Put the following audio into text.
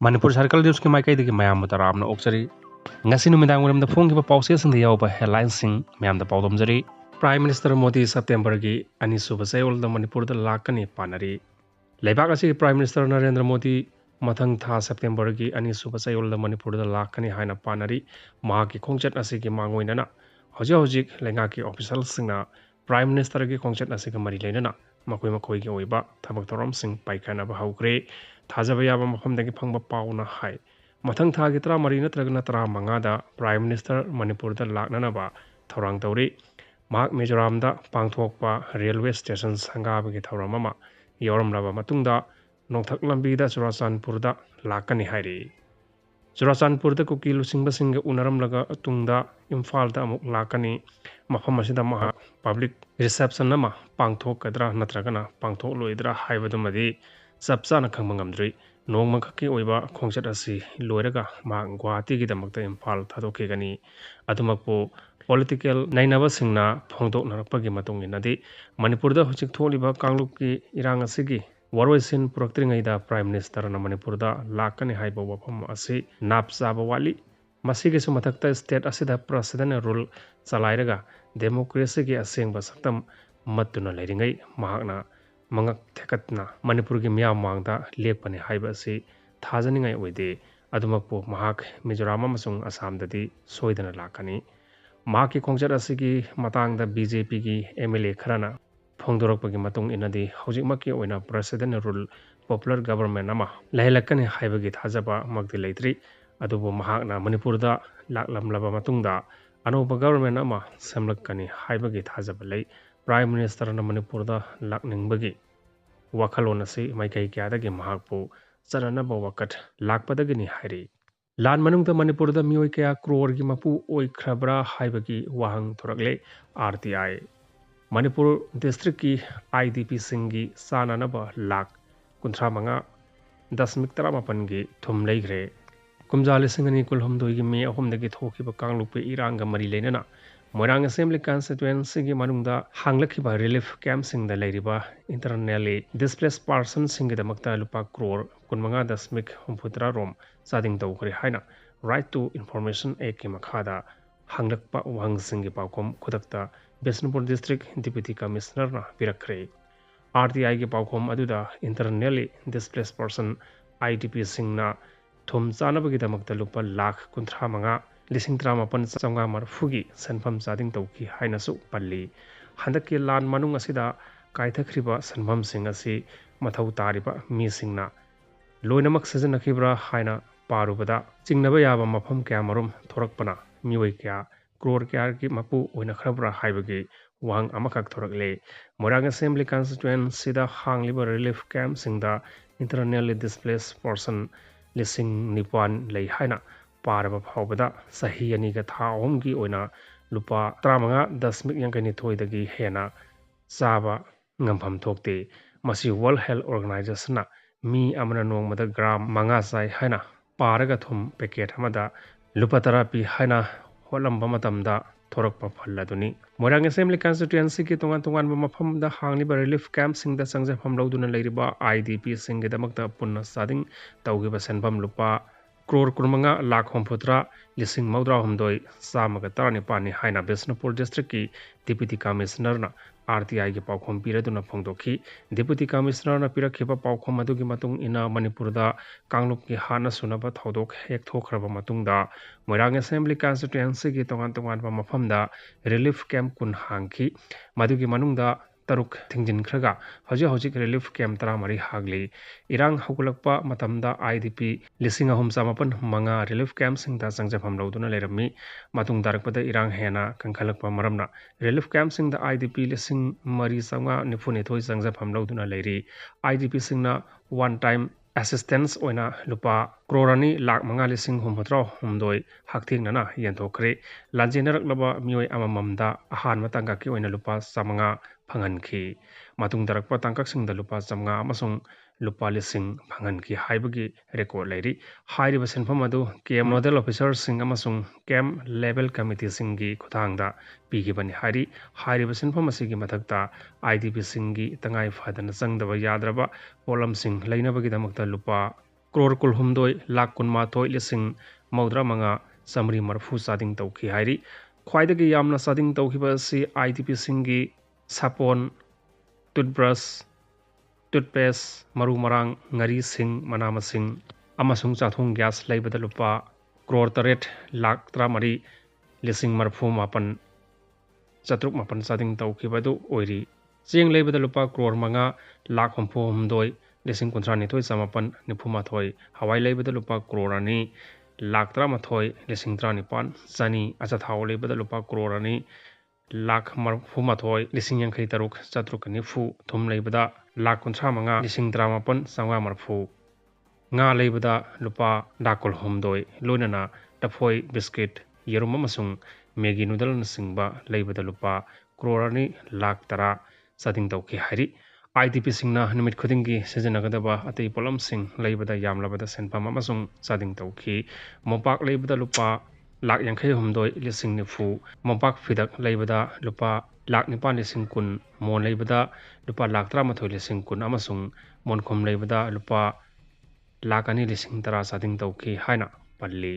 Manipur Circle News ki maikaidagi mayam taramna oksari ngasi numidang waramda phongkiba pausesing da yawba headlines sing mayamda pawdomjari. Prime Minister Modi September gi anisuba sayol da Manipur da lakani panari. Leibak asi Prime Minister Narendra Modi mathang tha September gi anisuba sayol da Manipur da lakani haina panari mahaki khongchat asi gi mangoinana hojik lengaki official singna Prime Minister gi khongchat asi gi mari leinana makoi makoi gi oiba thabak thorom sing paikana ba haukre thajaba yaba mafamdagi phangba pauna hai mathang tha gi 13 natragana 15 da Prime Minister Manipur da laknanaba thorang tawri mak Mizoram da pangthokpa railway station sangaba gi thoram ama yoramlaba matungda nongthak lambi da Churachandpur lakani hairi Churachandpur da kuki lusingba singa unaramlaga tungda Imphal da amuk lakani mafam asida maha public reception ama pangthokadra natragana pangthok loidra haibadumadi sapsa na khangmangamdri nongma khaki oiba khongchat asi loiraga ma Guwahati gi damakta Imphal thadokegani adumakpo political nainaba singna phongdok narakpagi matung inadi Manipur da hojik tholiba kangluk ki irang asigi warwaisin puraktringaida Prime Minister na Manipur da lakani haiba wafam asi napsaba wali masigi su mathakta state asida president rule chalairaga democracy gi asengba saktam matuna leiringai mahakna mangak thekatna Manipur gi miyam mangda lekpani haiba asi thajaningai oide adumakpo mahak Mizoram amasung Assam dadi soidana lakani mahaki khongchat asigi matangda BJP gi MLA kharana phongdorakpagi matung inadi hojikmaki oina president rule popular government ama lailakani haibagi thajaba magdi leitri adubo mahakna Manipur da laklamlaba matungda anoba government ama semlakkani haibagi thajaba lei Prime Minister na Manipur da lakningbagi wakhalon asi maikai kyadagi mahakpu chananaba wakat lakpadagini hairi lan manungda Manipur da mioi kaya crore gi mapu oikhrabra haibagi wahang thorakle RTI Manipur district ki IDPsinggi chananaba lakh 35 dasmik 18 gi thum leigre kumja lisingani kulhumdoi gi me ahomdagi thokiba kanglupe iranga mari leinana Moirang Assembly Constituency gi manungda hanglakhiba relief camp singda leiriba internally displaced persons singi damakta lupa crore 15.63 rom sading tawkhri haina right to information act ki makhada hanglakpa wang singi paukom khudakta Bishnupur district deputy commissioner na pirakre RTI gi paukom aduda internally displaced person IDP singna thum chanabagi damakta lupa lakh 35 lising 38 marfugi sanfam sading tawki hainasu palli handaki lan manung asida kaithakriba sanfam sing asi mathau tariba mi singna loinamak sajanakibra haina parubada chingnaba yaba mafam kya marum thorakpana miwai kya crore kya ki mapu oina khrabra haibagi wang amakak thorakle Moirang Assembly Constituency da hangliba relief camp singda internally displaced person lising nipan lei haina paraba phawbada sahi ani ga tha omgi oina lupa 35.2 dagi hena saba ngampham thokte masi World Health Organization na mi amana nongmada gram manga sai haina paraga thum packet hamada lupa tarapi haina holamba matamda thorakpa phalladuni Moirang Assembly Constituency ki tongan mafam da hangliba relief camp singda sangjafam lawduna leiriba IDP singge damakta punna sading tawgiba sanfam lupa crore 15 lakh homputra lising maudra homdoi samaga tarani pani haina Bishnupur district ki deputy commissioner na RTI gi paukhom piraduna phongdokhi deputy commissioner na pirakhiba paukhom adugi matung ina Manipur da kanglup ki hana sunaba thodok hek thokhraba matungda Moirang Assembly Constituency gi tongan ba mafamda relief camp kun hangki madugi manungda taruk thingjin khraga hojik relief camp taramari hagli irang haukulakpa matamda IDP lising ahum samapan manga relief camp singda sangjafam lawduna lerami matung darakpada irang hena kangkhalakpa maramna relief camp singda IDP lising mari sanga nifuni thoi sangjafam lawduna leri IDP singna one time assistance oina lupa crorani lakh manga lising humhatra humdoi hakthing nana yenthokre lanjenarak laba mioi amamamda ahan matanga ki oina lupa samanga phanganki matung darakpa tangkak singda lupa samanga amasung lupa lising phanganki haibagi record leiri hairiba senfam adu KM nodal officer sing amasung KM level committee singgi khutangda pigibani hairiba senfam asigi mathakta IDP singgi tangai phadana changdaba yadraba polam sing leinabagi damakta lupa crore kulhumdoi lakh kunmathoi lising maudra manga samri marfu sading tauki hairi khwaidagi yamna sading taukiba si IDPsinggi sapon toothbrush toothpaste maru marang ngari sing manama sing amasung chathung gas leibada lupa crore taret lakh tramari lising marfu mapan chatruk mapan sading taukhibadu oiri cheng leibada lupa crore manga lakh humpu humdoi lising kuntrani thoi samapan nipuma thoi hawai leibada lupa crore ani lakh tramathoi lising tranipan chani acha thau leibada lupa crore ani lakh marfuma thoi lising yankhai taruk chatruk nifu thum leibada lakh kuntra manga lising tramapan sangwa marfu nga leibada lupa dakol humdoi loinana tafoi biscuit yerum amasung Maggi noodle na singba leibada lupa crore ani lakh tara sading tauki hairi IDPsingna numit khudingi sijanagadaba atei polam sing leibada yamlabada senpam amasung sading tauki mopak leibada lupa lakh yankhai humdoi lising nifu mopak fidak leibada lupa lakh nipan lising kun mon leibada lupa lakh tramathoi lising kun amasung monkhom leibada lupa lakani lising tara sading tauki haina palli